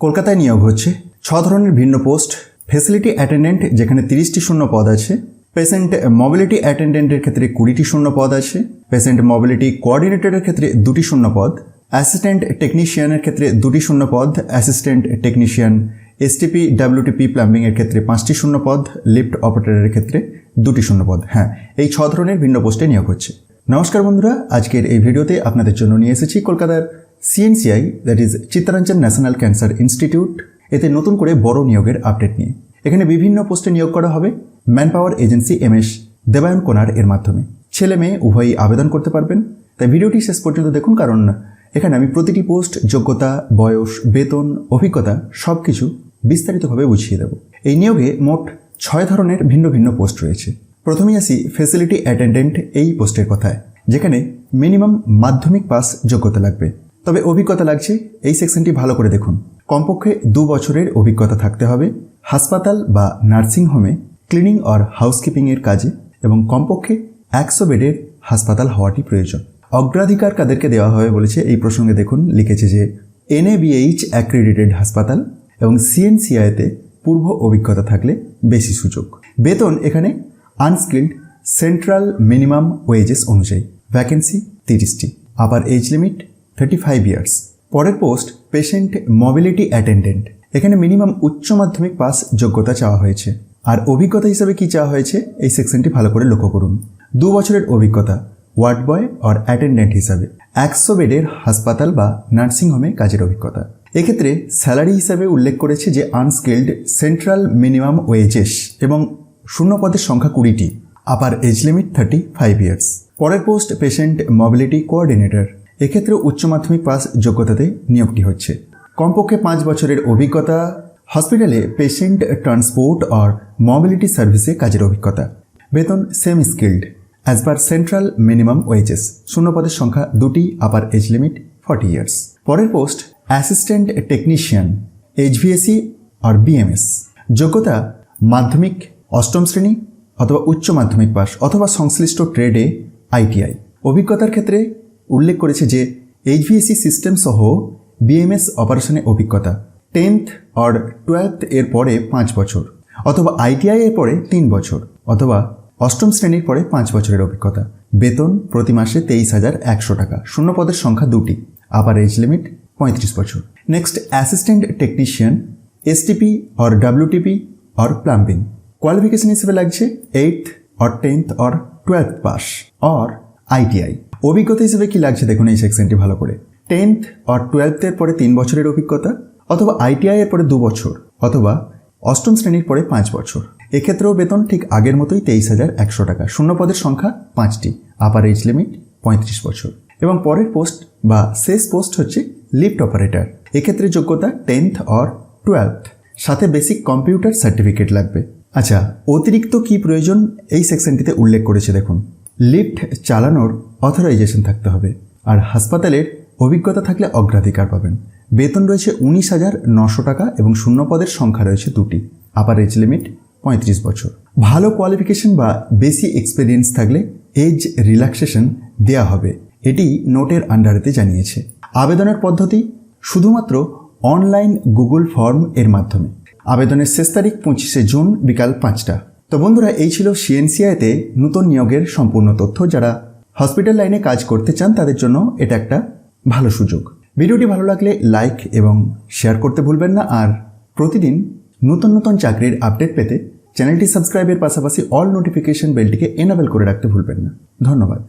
কলকাতায় নিয়োগ হচ্ছে 6 ধরনের ভিন্ন পোস্ট। ফ্যাসিলিটি অ্যাটেন্ডেন্ট যেখানে 30টি শূন্য পদ আছে, পেশেন্ট মোবিলিটি অ্যাটেন্ডেন্টের ক্ষেত্রে 20টি শূন্য পদ আছে, পেশেন্ট মোবিলিটি কোঅর্ডিনেটরের ক্ষেত্রে 2টি শূন্য পদ, অ্যাসিস্ট্যান্ট টেকনিশিয়ানের ক্ষেত্রে 2টি শূন্য পদ, অ্যাসিস্ট্যান্ট টেকনিশিয়ান এসটিপি ডাব্লিউটিপি প্লাম্বিংয়ের ক্ষেত্রে 5টি শূন্য পদ, লিফট অপারেটরের ক্ষেত্রে 2টি শূন্য পদ। হ্যাঁ, এই 6 ধরনের ভিন্ন পোস্টে নিয়োগ হচ্ছে। নমস্কার বন্ধুরা, আজকের এই ভিডিওতে আপনাদের জন্য নিয়ে এসেছি কলকাতার CNCI, that is Chittaranjan national cancer institute, এতে নতুন করে বড় নিয়োগের আপডেট নিয়ে। এখানে বিভিন্ন পোস্টে নিয়োগ করা হবে man power agency MS Debayan কোনার এর মাধ্যমে। ছেলে মেয়ে উভয়ই আবেদন করতে পারবেন, তাই ভিডিওটি শেষ পর্যন্ত দেখুন, কারণ এখানে আমি প্রতিটি পোস্ট, যোগ্যতা, বয়স, বেতন, অভিজ্ঞতা সব কিছু বিস্তারিতভাবে বুঝিয়ে দেব। এই নিয়োগে মোট 6 ধরনের ভিন্ন ভিন্ন পোস্ট রয়েছে। প্রথমেই আসি ফ্যাসিলিটি অ্যাটেন্ডেন্ট এই পোস্টের কথায়, যেখানে মিনিমাম মাধ্যমিক পাস যোগ্যতা লাগবে। তবে অভিজ্ঞতা লাগছে, এই সেকশনটি ভালো করে দেখুন। কমপক্ষে 2 বছরের অভিজ্ঞতা থাকতে হবে হাসপাতাল বা নার্সিংহোমে ক্লিনিং আর হাউসকিপিংয়ের কাজে, এবং কমপক্ষে 100 বেডের হাসপাতাল হওয়াটি প্রয়োজন। অগ্রাধিকার কাদেরকে দেওয়া হবে বলেছে এই প্রসঙ্গে দেখুন, লিখেছে যে NABH অ্যাক্রেডিটেড হাসপাতাল এবং সিএনসিআইতে পূর্ব অভিজ্ঞতা থাকলে বেশি সুযোগ। বেতন এখানে আনস্কিল্ড সেন্ট্রাল মিনিমাম ওয়েজেস অনুযায়ী। ভ্যাকেন্সি 30টি। Upper age limit 35 years. পরের পোস্ট পেশেন্ট মোবিলিটি অ্যাটেন্ডেন্ট। এখানে মিনিমাম উচ্চ মাধ্যমিক পাস যোগ্যতা চাওয়া হয়েছে। আর অভিজ্ঞতা হিসাবে কি চাওয়া হয়েছে এই সেকশনটি ভালো করে লক্ষ্য করুন। 2 বছরের অভিজ্ঞতা ওয়ার্ড বয় আর অ্যাটেন্ডেন্ট হিসাবে, 100 বেডের হাসপাতাল বা নার্সিংহোমে কাজের অভিজ্ঞতা। এক্ষেত্রে স্যালারি হিসাবে উল্লেখ করেছে যে আনস্কিল্ড সেন্ট্রাল মিনিমাম ওয়েজেস এবং শূন্য পদের সংখ্যা 20টি। Upper age limit 35 years. পরের পোস্ট পেশেন্ট মোবিলিটি কোঅর্ডিনেটর। এক্ষেত্রে উচ্চ মাধ্যমিক পাস যোগ্যতাতে নিয়োগটি হচ্ছে। কমপক্ষে 5 বছরের অভিজ্ঞতা, হসপিটালে পেশেন্ট ট্রান্সপোর্ট আর মোবিলিটি সার্ভিসে কাজের অভিজ্ঞতা। বেতন same skilled as per central minimum wages. শূন্য পদের সংখ্যা 2টি। Upper age limit 40 years. পরের পোস্ট অ্যাসিস্ট্যান্ট টেকনিশিয়ান HVAC আর BMS। যোগ্যতা মাধ্যমিক 8ম শ্রেণী অথবা উচ্চ মাধ্যমিক পাস অথবা সংশ্লিষ্ট ট্রেডে ITI। অভিজ্ঞতার ক্ষেত্রে উল্লেখ করেছে যে HVAC সিস্টেম সহ BMS অপারেশনে অভিজ্ঞতা 10th আর 12th এর পরে 5 বছর, অথবা ITI এর পরে 3 বছর, অথবা 8ম শ্রেণীর পরে 5 বছরের অভিজ্ঞতা। বেতন প্রতি মাসে 23,100 টাকা। শূন্য পদের সংখ্যা 2টি। আপার এজ লিমিট 35 বছর। নেক্সট অ্যাসিস্ট্যান্ট টেকনিশিয়ান STP আর WTP আর প্লাম্বিং। কোয়ালিফিকেশন হিসেবে লাগছে 8th আর 10th আর 12th পাস আর ITI। অভিজ্ঞতা হিসেবে কি লাগছে দেখুন এই সেকশনটি ভালো করে। 10th আর 12th এর পরে 3 বছরের অভিজ্ঞতা, অথবা ITI এর পরে 2 বছর, অথবা 8ম শ্রেণীর পরে 5 বছর। এক্ষেত্রেও বেতন ঠিক আগের মতোই 23,100 টাকা। শূন্য পদের সংখ্যা 5টি। আপার এজ লিমিট 35 বছর। এবং পরের পোস্ট বা শেষ পোস্ট হচ্ছে লিফট অপারেটর। এক্ষেত্রে যোগ্যতা 10th আর 12th, সাথে বেসিক কম্পিউটার সার্টিফিকেট লাগবে। আচ্ছা, অতিরিক্ত কি প্রয়োজন এই সেকশনটিতে উল্লেখ করেছে দেখুন। লিফট চালানোর অথরাইজেশন থাকতে হবে, আর হাসপাতালের অভিজ্ঞতা থাকলে অগ্রাধিকার পাবেন। বেতন রয়েছে 19,900 টাকা এবং শূন্য পদের সংখ্যা রয়েছে 2টি। আপার এজ লিমিট 35 বছর। ভালো কোয়ালিফিকেশন বা বেশি এক্সপিরিয়েন্স থাকলে এজ রিল্যাক্সেশন দেওয়া হবে, এটি নোটের আন্ডারেতে জানিয়েছে। আবেদনের পদ্ধতি শুধুমাত্র অনলাইন গুগল ফর্ম এর মাধ্যমে। আবেদনের শেষ তারিখ 25শে জুন বিকাল 5টা। তো বন্ধুরা, এই ছিল সিএনসিআইতে নতুন নিয়োগের সম্পূর্ণ তথ্য। যারা হসপিটাল লাইনে কাজ করতে চান তাদের জন্য এটা একটা ভালো সুযোগ। ভিডিওটি ভালো লাগলে লাইক এবং শেয়ার করতে ভুলবেন না। আর প্রতিদিন নতুন নতুন চাকরির আপডেট পেতে চ্যানেলটি সাবস্ক্রাইবের পাশাপাশি অল নোটিফিকেশন বেলটিকে এনেবল করে রাখতে ভুলবেন না। ধন্যবাদ।